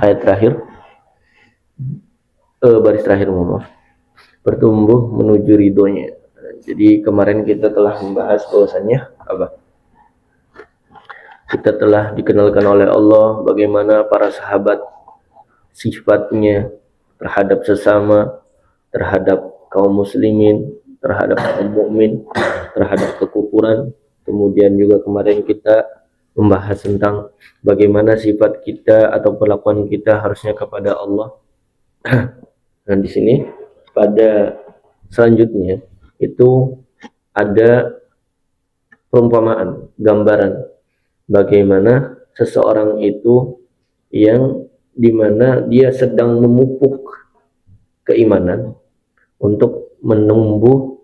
ayat terakhir, baris terakhir, maaf, bertumbuh menuju ridhonya. Jadi kemarin kita telah membahas bahwasannya apa? Kita telah dikenalkan oleh Allah bagaimana para sahabat sifatnya terhadap sesama, terhadap kaum muslimin, terhadap kaum mukmin, terhadap kekufuran. Kemudian juga kemarin kita membahas tentang bagaimana sifat kita atau perlakuan kita harusnya kepada Allah. Nah, di sini pada selanjutnya itu ada perumpamaan, gambaran bagaimana seseorang itu yang dimana dia sedang memupuk keimanan untuk menumbuh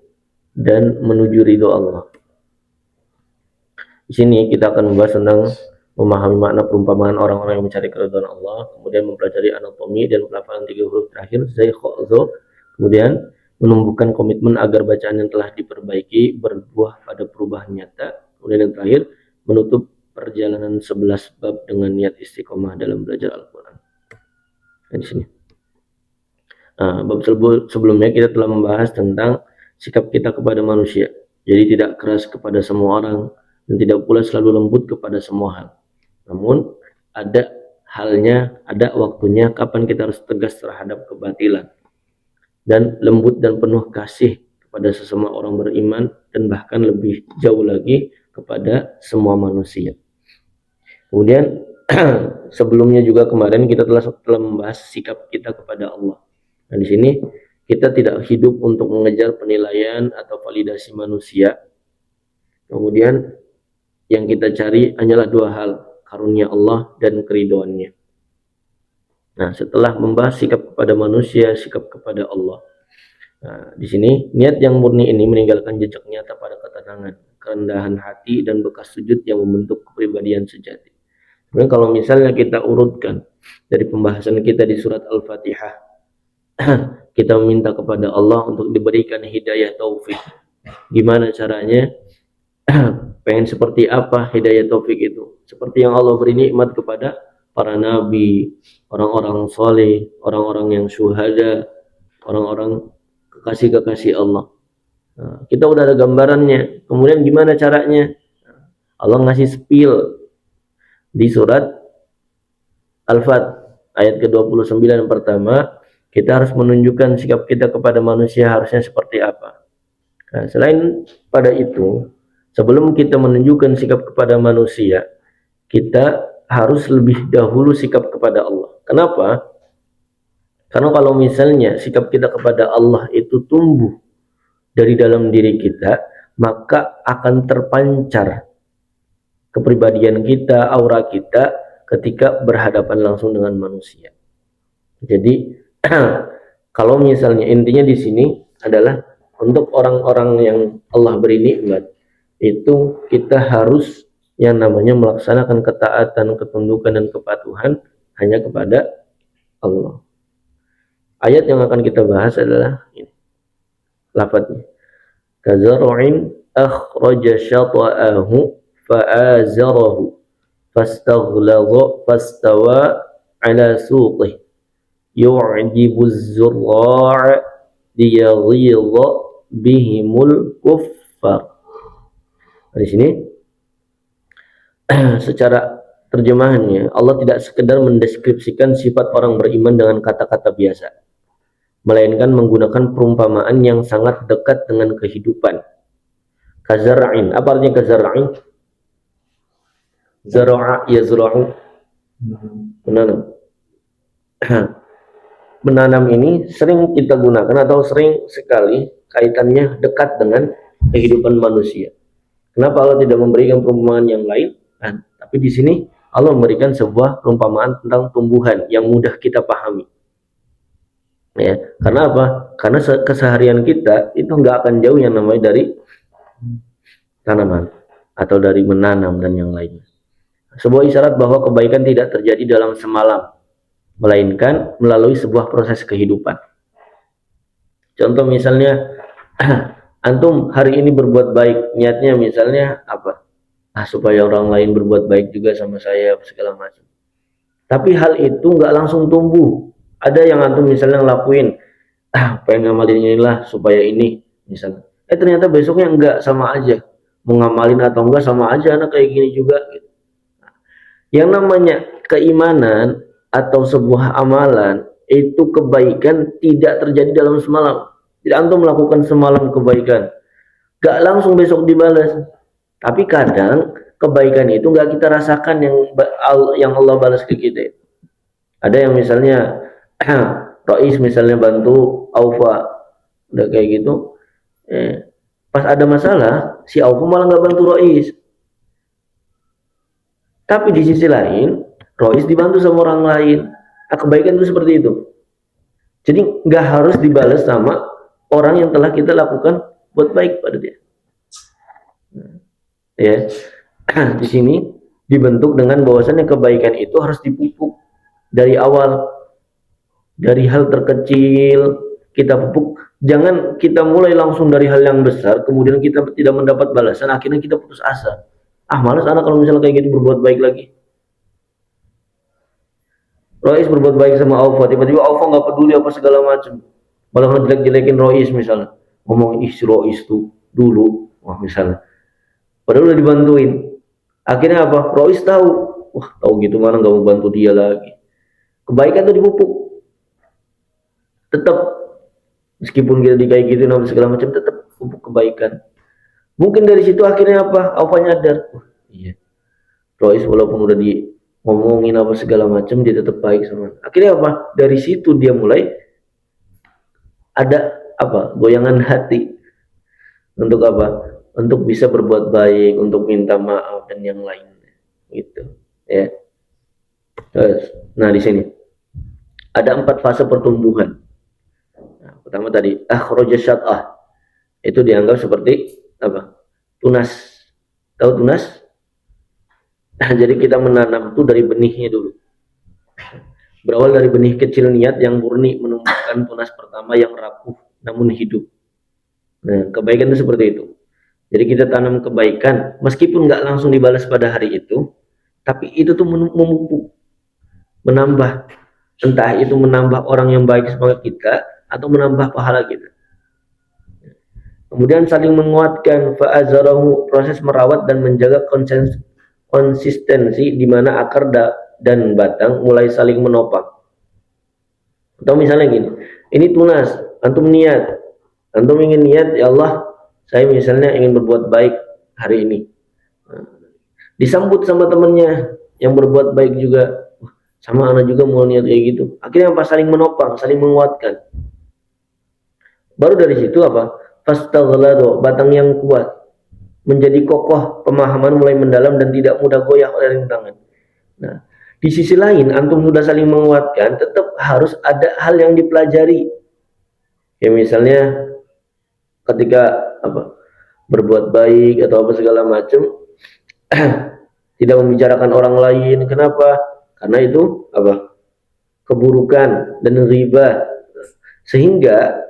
dan menuju ridho Allah. Di sini kita akan membahas tentang memahami makna perumpamaan orang-orang yang mencari keridhaan Allah, kemudian mempelajari anatomi dan pelafalan 3 huruf terakhir zai kha za, kemudian menumbuhkan komitmen agar bacaan yang telah diperbaiki berbuah pada perubahan nyata, kemudian yang terakhir menutup perjalanan 11 bab dengan niat istiqomah dalam belajar Al-Quran. Nah, di sini. Nah, bab sebelumnya kita telah membahas tentang sikap kita kepada manusia. Jadi tidak keras kepada semua orang dan tidak pula selalu lembut kepada semua hal. Namun ada halnya, ada waktunya kapan kita harus tegas terhadap kebatilan dan lembut dan penuh kasih kepada sesama orang beriman dan bahkan lebih jauh lagi kepada semua manusia. Kemudian sebelumnya juga kemarin kita telah membahas sikap kita kepada Allah. Nah, di sini kita tidak hidup untuk mengejar penilaian atau validasi manusia. Kemudian yang kita cari hanyalah 2 hal, karunia Allah dan keridhoannya. Nah, setelah membahas sikap kepada manusia, sikap kepada Allah. Nah, di sini niat yang murni ini meninggalkan jejak nyata pada ketenangan, kerendahan hati dan bekas sujud yang membentuk kepribadian sejati. Kemudian kalau misalnya kita urutkan dari pembahasan kita di surat Al-Fatihah, kita meminta kepada Allah untuk diberikan hidayah taufik. Gimana caranya? Pengen seperti apa hidayah taufik itu? Seperti yang Allah beri nikmat kepada para nabi, orang-orang soleh, orang-orang yang syuhada, orang-orang kekasih-kekasih Allah. Nah, kita udah ada gambarannya. Kemudian gimana caranya? Allah ngasih spill di surat Al-Fat ayat ke-29 yang pertama, kita harus menunjukkan sikap kita kepada manusia harusnya seperti apa. Nah, selain pada itu, sebelum kita menunjukkan sikap kepada manusia, kita harus lebih dahulu sikap kepada Allah. Kenapa? Karena kalau misalnya sikap kita kepada Allah itu tumbuh dari dalam diri kita, maka akan terpancar kepribadian kita, aura kita ketika berhadapan langsung dengan manusia. Jadi kalau misalnya intinya di sini adalah untuk orang-orang yang Allah beri nikmat, itu kita harus yang namanya melaksanakan ketaatan, ketundukan dan kepatuhan hanya kepada Allah. Ayat yang akan kita bahas adalah ini. Lafadznya. Kazar'in akhraja syata'ahu fa'azarahu fastaghladha fastawa ala suqih yu'jibu az-zurra'a liyaghidha bihimul kuffar. Di sini secara terjemahannya Allah tidak sekedar mendeskripsikan sifat orang beriman dengan kata-kata biasa, melainkan menggunakan perumpamaan yang sangat dekat dengan kehidupan. Kazar'in, apa artinya kazar'in? Zara'a yazra'u, menanam. Menanam ini sering kita gunakan atau sering sekali kaitannya dekat dengan kehidupan manusia. Kenapa Allah tidak memberikan perumpamaan yang lain? Nah, tapi di sini Allah memberikan sebuah perumpamaan tentang tumbuhan yang mudah kita pahami. Ya, karena apa? Karena keseharian kita itu nggak akan jauh yang namanya dari tanaman atau dari menanam dan yang lainnya. Sebuah isyarat bahwa kebaikan tidak terjadi dalam semalam, melainkan melalui sebuah proses kehidupan. Contoh misalnya, antum hari ini berbuat baik, niatnya misalnya apa? Supaya orang lain berbuat baik juga sama saya, segala macam. tapi hal itu nggak langsung tumbuh. Ada yang antum misalnya ngelakuin, pengen ngamalin inilah supaya ini misalnya, ternyata besoknya enggak, sama aja, mau ngamalin atau enggak sama aja, anak kayak gini juga gitu. Yang namanya keimanan atau sebuah amalan itu kebaikan tidak terjadi dalam semalam. Tidak antum melakukan semalam kebaikan, gak langsung besok dibalas. Tapi kadang kebaikan itu gak kita rasakan yang Allah balas ke kita. Ada yang misalnya Rois misalnya bantu Aufa, udah kayak gitu, pas ada masalah si Aufa malah nggak bantu Rois. Tapi di sisi lain Rois dibantu sama orang lain. Nah, kebaikan itu seperti itu. Jadi nggak harus dibalas sama orang yang telah kita lakukan buat baik pada dia. Ya, di sini dibentuk dengan bahwasannya kebaikan itu harus dipupuk dari awal, dari hal terkecil kita pupuk. Jangan kita mulai langsung dari hal yang besar, kemudian kita tidak mendapat balasan, akhirnya kita putus asa. Malas anak kalau misalnya kayak gitu berbuat baik lagi. Rois berbuat baik sama Aufa, tiba-tiba Aufa nggak peduli apa segala macam, malah ngejelek-jelekin Rois misalnya, ngomong si Rois tuh dulu, wah misalnya, padahal udah dibantuin. Akhirnya apa? Rois tahu, wah tahu gitu mana nggak mau bantu dia lagi. Kebaikan tuh dipupuk, tetap meskipun kita kayak gitu nama segala macam, tetap pupuk kebaikan. Mungkin dari situ akhirnya apa? Aufa nyadar, wah iya, Rois walaupun udah di ngomongin apa segala macam dia tetap baik sama. Akhirnya apa? Dari situ dia mulai ada apa? Goyangan hati untuk apa? Untuk bisa berbuat baik, untuk minta maaf dan yang lainnya. Gitu. Ya. Nah, di sini ada 4 fase pertumbuhan. Nah, pertama tadi akhraja syat'ah. Itu dianggap seperti apa? Tunas. Tahu tunas? Nah, jadi kita menanam itu dari benihnya dulu. Berawal dari benih kecil niat yang murni menumbuhkan tunas pertama yang rapuh namun hidup. Nah, kebaikan itu seperti itu. Jadi kita tanam kebaikan, meskipun nggak langsung dibalas pada hari itu, tapi itu tuh memupuk, menambah. Entah itu menambah orang yang baik sebagai kita, atau menambah pahala kita. Kemudian saling menguatkan, fa'azarahu, proses merawat dan menjaga konsistensi di mana akar dan batang mulai saling menopang. Atau misalnya gini, ini tunas, antum niat, antum ingin niat, ya Allah, saya misalnya ingin berbuat baik hari ini. Disambut sama temennya yang berbuat baik juga, sama anak juga mau niat kayak gitu. Akhirnya apa? Saling menopang, saling menguatkan. Baru dari situ apa? Fastaghlado, batang yang kuat, menjadi kokoh, pemahaman mulai mendalam dan tidak mudah goyah oleh rintangan. Nah, di sisi lain antum sudah saling menguatkan, tetap harus ada hal yang dipelajari. Ya misalnya ketika apa? Berbuat baik atau apa segala macam, tidak membicarakan orang lain. Kenapa? Karena itu apa? Keburukan dan riba. Sehingga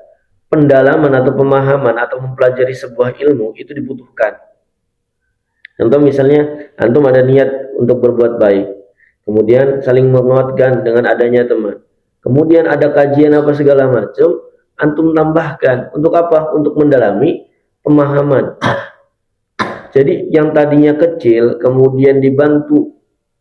pendalaman atau pemahaman atau mempelajari sebuah ilmu itu dibutuhkan. Contoh misalnya antum ada niat untuk berbuat baik, kemudian saling menguatkan dengan adanya teman, kemudian ada kajian apa segala macam, antum tambahkan untuk apa? Untuk mendalami pemahaman. Jadi yang tadinya kecil kemudian dibantu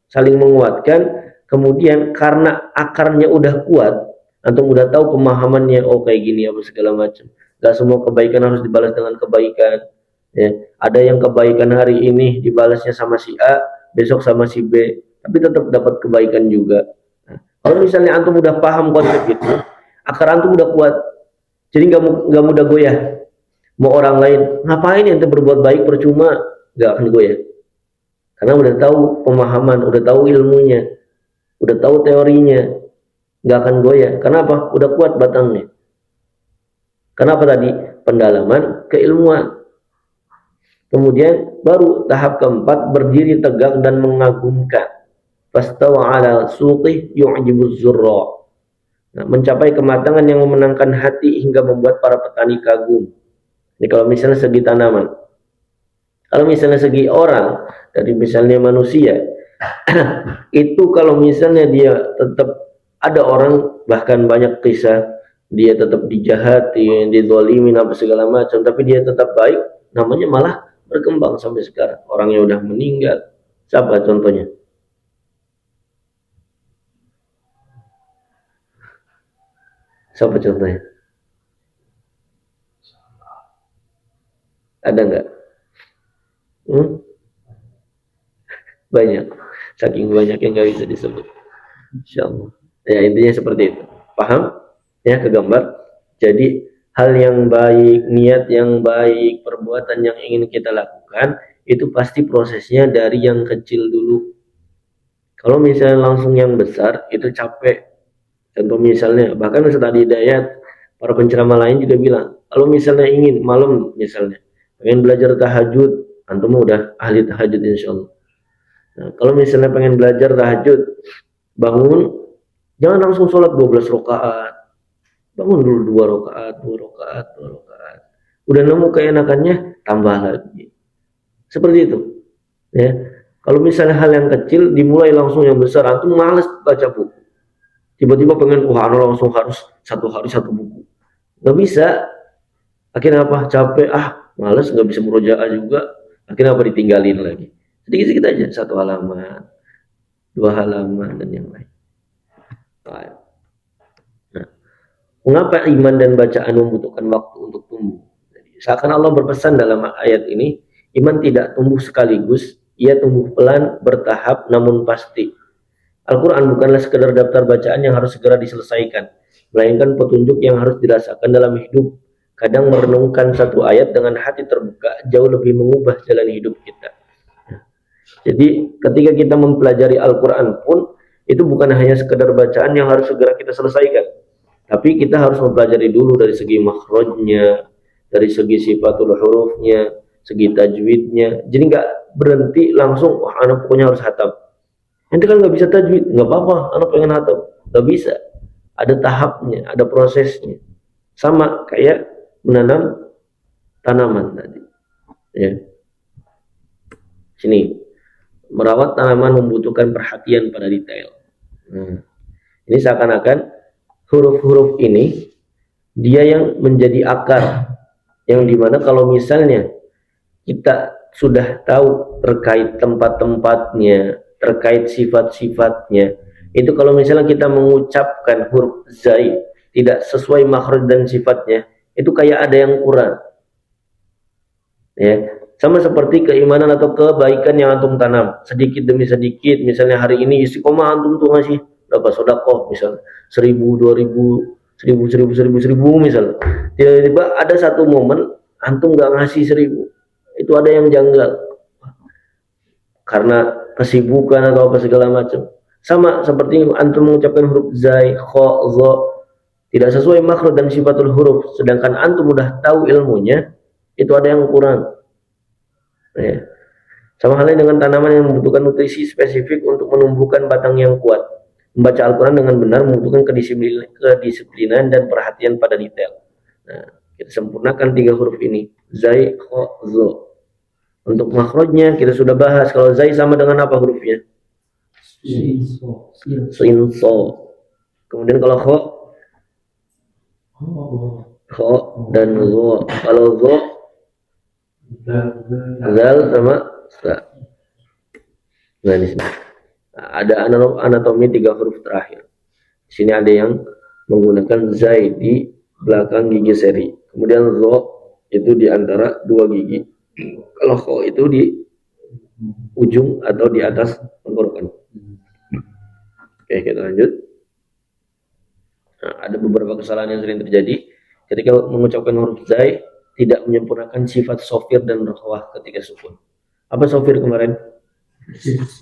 saling menguatkan, kemudian karena akarnya udah kuat, antum udah tahu pemahamannya, oh kayak gini apa segala macam. Gak semua kebaikan harus dibalas dengan kebaikan. Ya, ada yang kebaikan hari ini dibalasnya sama si A, besok sama si B, tapi tetap dapat kebaikan juga. Nah, kalau misalnya antum udah paham konsep itu, akar antum udah kuat, jadi nggak mudah goyah. Mau orang lain ngapain ente berbuat baik percuma, nggak akan goyah. Karena udah tahu pemahaman, udah tahu ilmunya, udah tahu teorinya, nggak akan goyah. Kenapa? Udah kuat batangnya. Kenapa tadi? Pendalaman keilmuan. Kemudian baru tahap keempat, berdiri tegak dan mengagumkan. Fastawa ala suqih yu'jibuz zurra. Nah, mencapai kematangan yang memenangkan hati hingga membuat para petani kagum. Ini kalau misalnya segi tanaman. Kalau misalnya segi orang, dari misalnya manusia, Itu kalau misalnya dia tetap ada orang, bahkan banyak kisah dia tetap dijahatin, dizalimin apa segala macam, tapi dia tetap baik, namanya malah berkembang sampai sekarang. Orangnya udah meninggal. Siapa contohnya? Siapa contohnya? Ada nggak? Banyak. Saking banyak yang nggak bisa disebut. Insya Allah. Ya intinya seperti itu. Paham? Ya kegambar. Jadi hal yang baik, niat yang baik, perbuatan yang ingin kita lakukan itu pasti prosesnya dari yang kecil dulu. Kalau misalnya langsung yang besar itu capek. Contoh misalnya, bahkan Ustaz Hidayat, para penceramah lain juga bilang, kalau misalnya ingin malam misalnya, pengen belajar tahajud, antum udah ahli tahajud insya Allah. Nah, kalau misalnya pengen belajar tahajud, bangun, jangan langsung sholat 12 rakaat. Bangun dulu 2 rakaat, 2 rakaat, 2 rakaat. Udah nemu keenakannya, tambah lagi. Seperti itu. Ya. Kalau misalnya hal yang kecil dimulai langsung yang besar, antum males baca buku. Tiba-tiba pengen, wah langsung harus satu hari satu buku. Nggak bisa. Akhirnya apa? Capek, males, nggak bisa murojaah juga. Akhirnya apa? Ditinggalin lagi. Sedikit-sedikit aja, 1 halaman, 2 halaman, dan yang lain. Nah, mengapa iman dan bacaan membutuhkan waktu untuk tumbuh? Seakan Allah berpesan dalam ayat ini, iman tidak tumbuh sekaligus, ia tumbuh pelan, bertahap, namun pasti. Al-Quran bukanlah sekedar daftar bacaan yang harus segera diselesaikan, melainkan petunjuk yang harus dirasakan dalam hidup. Kadang merenungkan satu ayat dengan hati terbuka jauh lebih mengubah jalan hidup kita. Jadi ketika kita mempelajari Al-Quran pun, itu bukan hanya sekedar bacaan yang harus segera kita selesaikan, tapi kita harus mempelajari dulu dari segi makhrajnya, dari segi sifatul hurufnya, segi tajwidnya. Jadi nggak berhenti langsung, wah anak pokoknya harus hatam. Nanti kan nggak bisa tajwid, nggak apa-apa, anak pengen hatam, nggak bisa. Ada tahapnya, ada prosesnya. Sama kayak menanam tanaman tadi. Ya. Sini, merawat tanaman membutuhkan perhatian pada detail. Ini seakan-akan huruf-huruf ini dia yang menjadi akar, yang dimana kalau misalnya kita sudah tahu terkait tempat-tempatnya, terkait sifat-sifatnya, itu kalau misalnya kita mengucapkan huruf zai tidak sesuai makhraj dan sifatnya, itu kayak ada yang kurang. Ya, sama seperti keimanan atau kebaikan yang antum tanam sedikit demi sedikit. Misalnya hari ini istiqomah antum tuh ngasih berapa sedekah, misalnya 1000, 2000, 1000 misalnya. Tiba-tiba ada satu momen antum nggak ngasih 1000, itu ada yang janggal karena kesibukan atau apa segala macam. Sama seperti antum mengucapkan huruf zai, kha, za tidak sesuai makhraj dan sifatul huruf, sedangkan antum udah tahu ilmunya, itu ada yang kurang. Ya. Sama halnya dengan tanaman yang membutuhkan nutrisi spesifik untuk menumbuhkan batang yang kuat. Membaca Al-Quran dengan benar membutuhkan kedisiplinan dan perhatian pada detail. Nah, kita sempurnakan 3 huruf ini, zai, kha, za. Untuk makhrajnya kita sudah bahas. Kalau zai sama dengan apa hurufnya? Sin, so. Kemudian kalau kha dan za. Kalau za, zal sama sa. Nah, di sini ada anatomi 3 huruf terakhir. Di sini ada yang menggunakan zai di belakang gigi seri. Kemudian za itu di antara 2 gigi. Kalau kha itu di ujung atau di atas tenggorokan. Oke, kita lanjut. Nah, ada beberapa kesalahan yang sering terjadi ketika mengucapkan huruf zai, tidak menyempurnakan sifat sofir dan rokhwah ketika sukun. Apa sofir kemarin?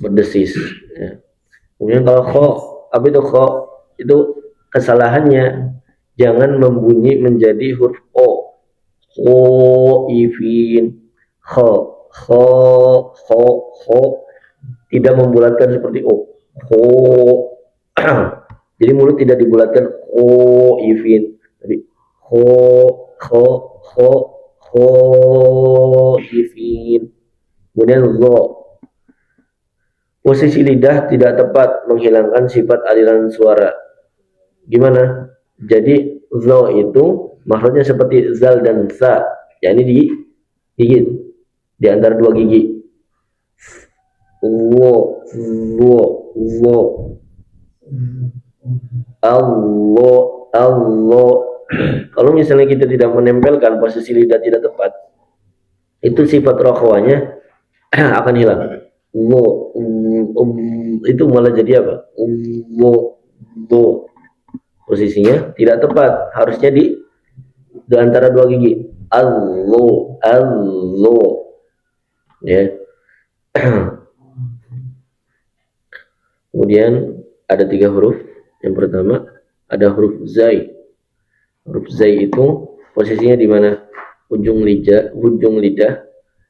Berdesis. Ya. Kemudian kalau kha, apa itu kha? Itu kesalahannya jangan membunyi menjadi huruf o. Ifin, kha, kha, tidak membulatkan seperti o. Jadi mulut tidak dibulatkan ifin, tapi ifin. Kemudian zo, Posisi lidah tidak tepat menghilangkan sifat aliran suara. Gimana? Jadi zo itu makhrajnya seperti zal dan sa, yakni di gigit di antara dua gigi. Wo, wo, wo. Allah, Allah. Kalau misalnya kita tidak menempelkan, posisi lidah tidak tepat, itu sifat rokhwanya akan hilang. Wo, itu malah jadi apa? Wo, wo. Posisinya tidak tepat, harusnya di antara dua gigi. Allah, Allah. Ya. Kemudian ada 3 huruf. Yang pertama ada huruf zai. Huruf zai itu posisinya di mana? Ujung lidah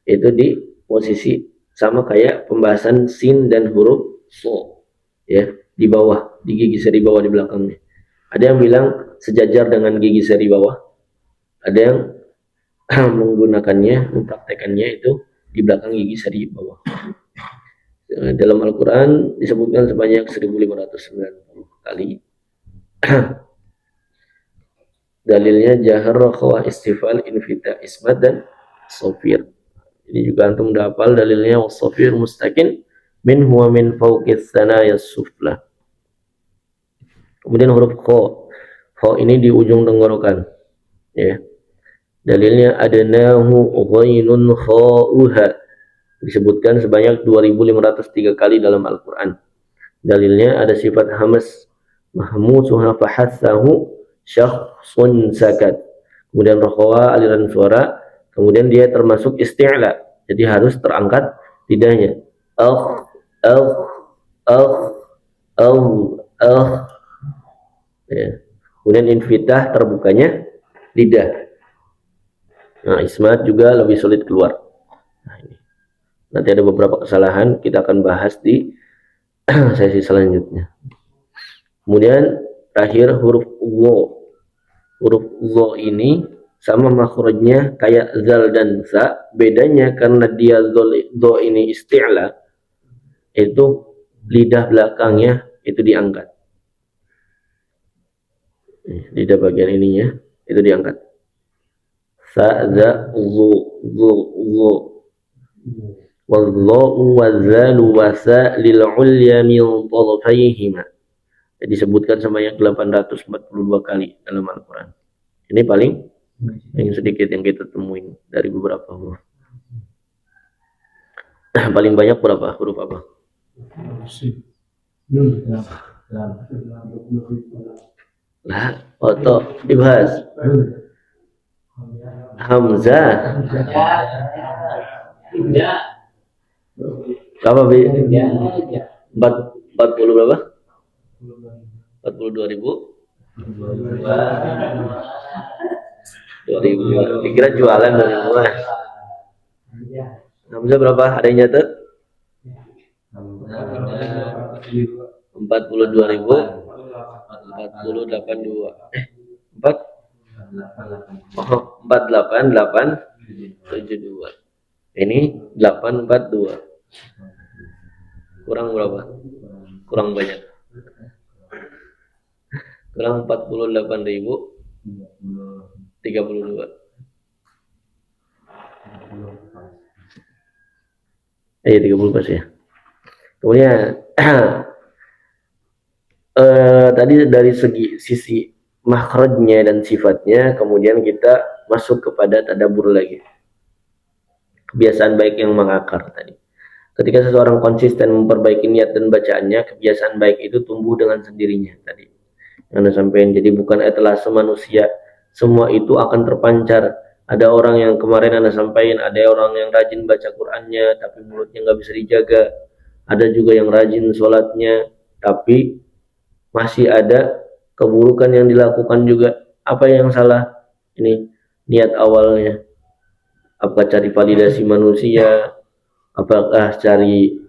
itu di posisi sama kayak pembahasan sin dan huruf so, ya, di bawah, di gigi seri bawah di belakangnya. Ada yang bilang sejajar dengan gigi seri bawah, ada yang menggunakannya, mempraktekannya itu di belakang gigi seri bawah. Dalam Al-Quran disebutkan sebanyak 1590 kali. Dalilnya jahar, rakhawah, istifal, infita, ismat, dan sofir. Ini juga antum udah hafal dalilnya, wasofir mustaqin min huwa min fawqis sanaya sufla. Kemudian huruf kho. Kho ini di ujung tenggorokan, ya. Dalilnya adnahu ghainun kha'uha, disebutkan sebanyak 2503 kali dalam Al-Quran. Dalilnya ada sifat hamas mahmusuha fahathahu syakhsun sakat. Kemudian rakhawa aliran suara, kemudian dia termasuk isti'la, jadi harus terangkat lidahnya. Al al al al, ya. Kemudian infitah, terbukanya lidah. Nah, ismat juga lebih sulit keluar. Nah, ini nanti ada beberapa kesalahan, kita akan bahas di sesi selanjutnya. Kemudian terakhir huruf wo. Huruf wo ini sama makhrajnya kayak zal dan za, bedanya karena dia zo ini isti'la, itu lidah belakangnya itu diangkat. Lidah bagian ininya itu diangkat. Sa, za, zu. Wadha'u wazalu wasa lil'ulya min tadfayhima. Disebutkan sebanyak 842 kali dalam Al-Quran. Ini paling sedikit yang kita temuin dari beberapa huruf. Paling banyak berapa huruf apa? Lah, oto dibahas. Hamzah. Berapa bi? 40 berapa? 42.000. 2000. Dikira jualan dari rumah. Hamzah berapa? Ada yang nyatet? 42.000. 4082. 48872. Ini 842. Kurang berapa? Kurang banyak. Kurang 48.032. Iya 30 pas ya. Kemudian tadi dari sisi makhrajnya dan sifatnya, kemudian kita masuk kepada tadabbur lagi. Kebiasaan baik yang mengakar tadi. Ketika seseorang konsisten memperbaiki niat dan bacaannya, kebiasaan baik itu tumbuh dengan sendirinya tadi. Yang sampaikan, jadi bukan etalase manusia, semua itu akan terpancar. Ada orang yang kemarin Anda sampaikan, ada orang yang rajin baca Qur'annya tapi mulutnya nggak bisa dijaga. Ada juga yang rajin sholatnya tapi masih ada keburukan yang dilakukan juga. Apa yang salah? Ini niat awalnya. Apakah cari validasi manusia? Apakah cari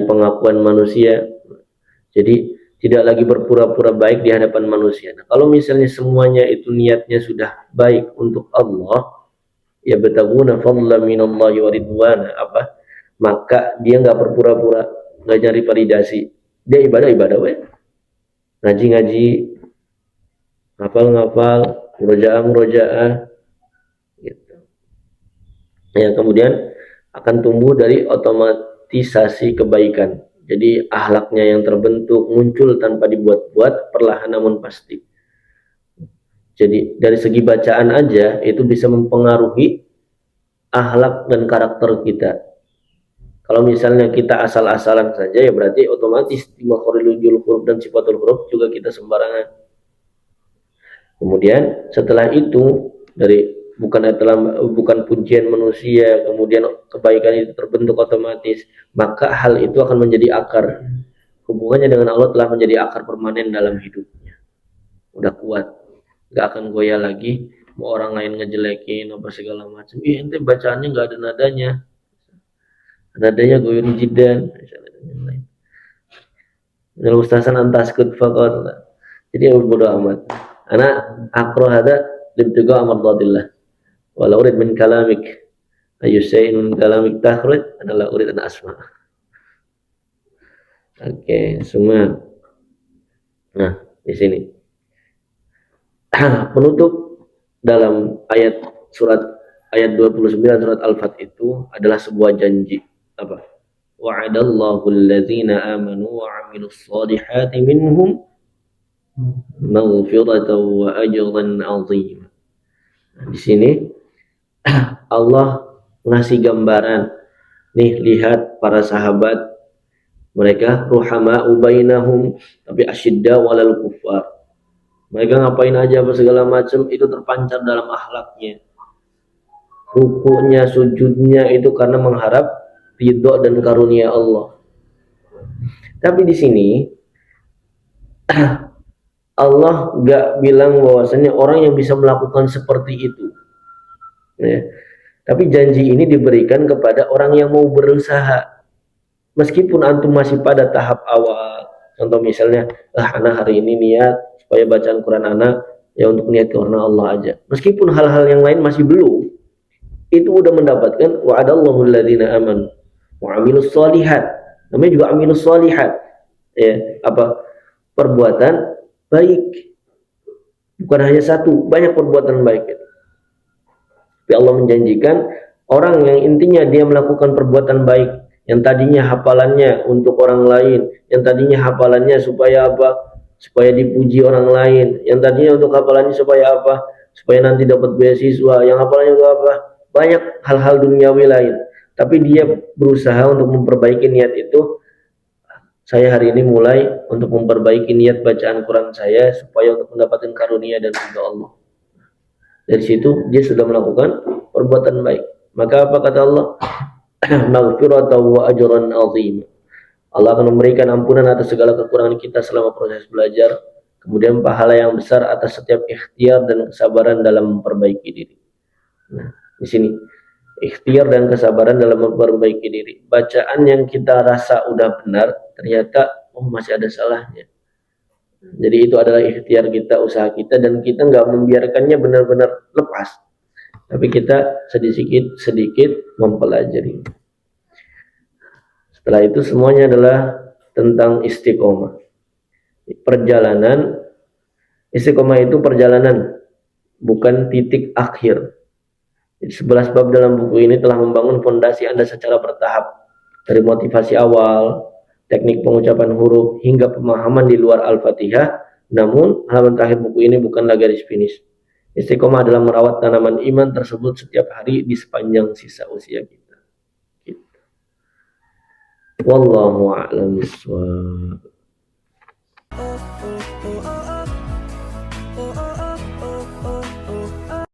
pengakuan manusia? Jadi tidak lagi berpura-pura baik di hadapan manusia. Nah, kalau misalnya semuanya itu niatnya sudah baik untuk Allah, ya betaguna fadlan minallahi wa ridwana, maka dia nggak berpura-pura, nggak nyari validasi, dia ibadah weh, ngaji, ngafal, murojaah gitu. Yang kemudian akan tumbuh dari otomatisasi kebaikan. Jadi akhlaknya yang terbentuk muncul tanpa dibuat-buat, perlahan namun pasti. Jadi dari segi bacaan aja itu bisa mempengaruhi akhlak dan karakter kita. Kalau misalnya kita asal-asalan saja, ya berarti otomatis di makhorijul huruf dan sifatul huruf juga kita sembarangan. Kemudian setelah itu dari bukan pujian manusia, kemudian kebaikan itu terbentuk otomatis, maka hal itu akan menjadi akar. Hubungannya dengan Allah telah menjadi akar permanen dalam hidupnya. Udah kuat, nggak akan goyah lagi. Mau orang lain ngejelekin apa segala macam, ente bacaannya nggak ada nadanya goyur jidan. Ustazan antaskut fakot. Jadi bodoh amat. Anak akro hada libtiga amardadillah. Walau urid min kalamik ayusain min kalamik takhruj adalah urid an asma. Oke, semua. Nah, di sini penutup dalam ayat 29 surat Al-Fat itu adalah sebuah janji. Apa? Wa'adallahu alladhina amanu wa 'amilus solihati minhum maghfiratan wa ajran 'azim. Di sini Allah ngasih gambaran. Nih, lihat para sahabat, mereka ruhama ubainahum, tapi asyidda walal kufar. Mereka ngapain aja apa segala macam itu terpancar dalam akhlaknya. Rukunya, sujudnya itu karena mengharap ridho dan karunia Allah. Tapi di sini Allah gak bilang bahwasanya orang yang bisa melakukan seperti itu. Ya. Tapi janji ini diberikan kepada orang yang mau berusaha. Meskipun antum masih pada tahap awal. Contoh misalnya, anak hari ini niat supaya bacaan Quran anak ya untuk niat karena Allah aja. Meskipun hal-hal yang lain masih belum, itu udah mendapatkan wa'adallahu alladhina amanu wa 'amilus sholihat. Namanya juga amilus sholihat. Ya, apa? Perbuatan baik. Bukan hanya satu, banyak perbuatan baik. Tapi Allah menjanjikan orang yang intinya dia melakukan perbuatan baik, yang tadinya hafalannya untuk orang lain, yang tadinya hafalannya supaya apa? Supaya dipuji orang lain, yang tadinya untuk hafalannya supaya apa? Supaya nanti dapat beasiswa, yang hafalannya untuk apa? Banyak hal-hal duniawi lain. Tapi dia berusaha untuk memperbaiki niat itu. Saya hari ini mulai untuk memperbaiki niat bacaan Quran saya supaya untuk mendapatkan karunia dan ridha Allah. Dari situ dia sudah melakukan perbuatan baik. Maka apa kata Allah? Maghfiratan wa ajran azim. Allah akan memberikan ampunan atas segala kekurangan kita selama proses belajar, kemudian pahala yang besar atas setiap ikhtiar dan kesabaran dalam memperbaiki diri. Nah, di sini ikhtiar dan kesabaran dalam memperbaiki diri. Bacaan yang kita rasa udah benar, ternyata masih ada salahnya. Jadi itu adalah ikhtiar kita, usaha kita, dan kita nggak membiarkannya benar-benar lepas, tapi kita sedikit mempelajari. Setelah itu semuanya adalah tentang istiqomah. Perjalanan istiqomah itu perjalanan, bukan titik akhir. Jadi 11 bab dalam buku ini telah membangun fondasi Anda secara bertahap, dari motivasi awal, teknik pengucapan huruf, hingga pemahaman di luar Al-Fatihah. Namun halaman terakhir buku ini bukanlah garis finish. Istiqomah adalah merawat tanaman iman tersebut setiap hari di sepanjang sisa usia kita. Wallahu a'lam bishawab.